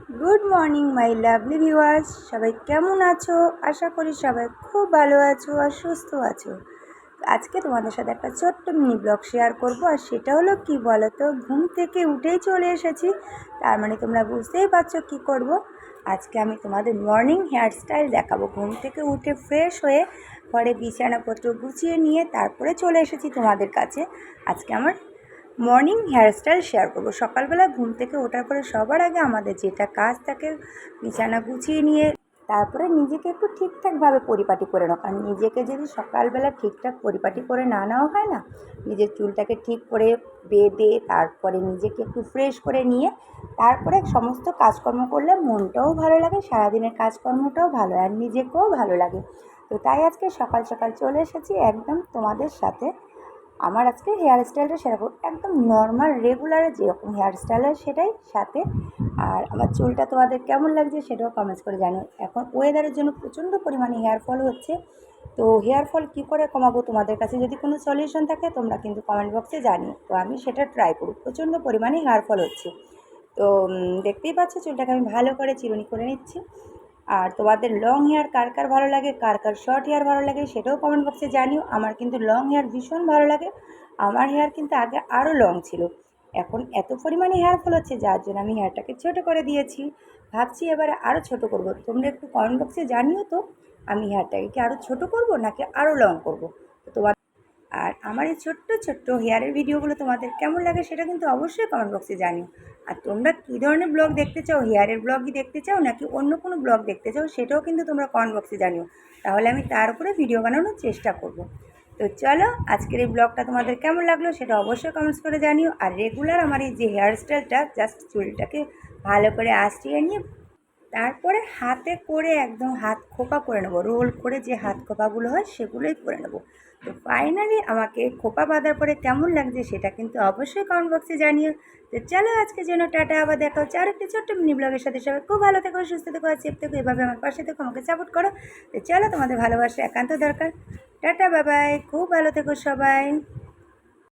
Good morning my lovely viewers, সবাই কেমন আছো? আশা করি সবাই খুব ভালো আছো আর সুস্থ আছো। আজকে তোমাদের সাথে একটা ছোট্ট মিনি ব্লগ শেয়ার করব, আর সেটা হলো কি বলো তো, ঘুম থেকে উঠেই চলে এসেছি। তার মানে তোমরা বুঝতেই পারছো কি করব। আজকে আমি তোমাদের মর্নিং হেয়ারস্টাইল দেখাবো। ঘুম থেকে উঠে ফ্রেশ হয়ে ঘরে বিছানাপত্র গুছিয়ে নিয়ে তারপরে চলে এসেছি তোমাদের কাছে। আজকে আমার মর্নিং হেয়ারস্টাইল শেয়ার করবো। সকালবেলা ঘুম থেকে ওঠার পরে সবার আগে আমাদের যেটা কাজ থাকে, বিছানা গুছিয়ে নিয়ে তারপরে নিজেকে একটু ঠিকঠাকভাবে পরিপাটি করে নাও। কারণ নিজেকে যদি সকালবেলা ঠিকঠাক পরিপাটি করে না নেওয়া হয় না, নিজের চুলটাকে ঠিক করে বেঁধে তারপরে নিজেকে একটু ফ্রেশ করে নিয়ে তারপরে সমস্ত কাজকর্ম করলে মনটাও ভালো লাগে, সারাদিনের কাজকর্মটাও ভালো আর নিজেকেও ভালো লাগে। তো তাই আজকে সকাল সকাল চলে এসেছি একদম তোমাদের সাথে। আমার আজকে হেয়ার স্টাইলটা সেরকম একদম নর্মাল রেগুলারে যেরকম হেয়ার স্টাইল হয় সেটাই সাথে। আর আমার চুলটা তোমাদের কেমন লাগছে সেটাও কমেন্টস করে জানো। এখন ওয়েদারের জন্য প্রচণ্ড পরিমাণে হেয়ার ফল হচ্ছে, তো হেয়ার ফল কী করে কমাবো, তোমাদের কাছে যদি কোনো সলিউশন থাকে তোমরা কিন্তু কমেন্ট বক্সে জানিও, তো আমি সেটা ট্রাই করব। প্রচণ্ড পরিমাণে হেয়ার ফল হচ্ছে, তো দেখতেই পাচ্ছ চুলটাকে আমি ভালো করে চিরুনি করে নিচ্ছি। আর তোমাদের লং হেয়ার কার কার ভালো লাগে, কার কার শর্ট হেয়ার ভালো লাগে সেটাও কমেন্ট বক্সে জানিও। আমার কিন্তু লং হেয়ার ভীষণ ভালো লাগে। আমার হেয়ার কিন্তু আগে আরও লং ছিল, এখন এত পরিমাণে হেয়ার ফল হচ্ছে যার জন্য আমি হেয়ারটাকে ছোটো করে দিয়েছি। ভাবছি এবারে আরও ছোটো করব। তোমরা একটু কমেন্ট বক্সে জানিও তো, আমি হেয়ারটাকে কি আরও ছোটো করব নাকি আরও লং করব। তো তোমার আর আমার এই ছোট্ট ছোট্ট হেয়ারের ভিডিওগুলো তোমাদের কেমন লাগে সেটা কিন্তু অবশ্যই কমেন্ট বক্সে জানিও। আর তোমরা কী ধরনের ব্লগ দেখতে চাও, হেয়ারের ব্লগই দেখতে চাও নাকি অন্য কোনো ব্লগ দেখতে চাও সেটাও কিন্তু তোমরা কমেন্ট বক্সে জানিও, তাহলে আমি তার উপরে ভিডিও বানানোর চেষ্টা করব। তো চলো, আজকের এই ব্লগটা তোমাদের কেমন লাগলো সেটা অবশ্যই কমেন্টস করে জানিও। আর রেগুলার আমার এই যে হেয়ার স্টাইলটা, জাস্ট চুলটাকে ভালো করে আঁচড়িয়ে নিয়ে তারপরে হাতে করে একদম হাত খোপা করে নেবো, রোল করে যে হাত খোপাগুলো হয় সেগুলোই করে নেবো। তো ফাইনালি আমাকে খোপা বাঁধার পরে কেমন লাগছে সেটা কিন্তু অবশ্যই কমেন্ট বক্সে জানিও। তো চলো আজকে যেন টাটা, আবার দেখা হচ্ছে আর একটি ছোট্ট মিনি ব্লগের সাথে। সবাই খুব ভালো থেকো, সুস্থ থেকো আর সেফ থেকো, এভাবে আমার পাশে থেকো, আমাকে সাপোর্ট করো। তো চলো, তোমাদের ভালোবাসা একান্ত দরকার। টাটা, বাবাই, খুব ভালো থেকো সবাই।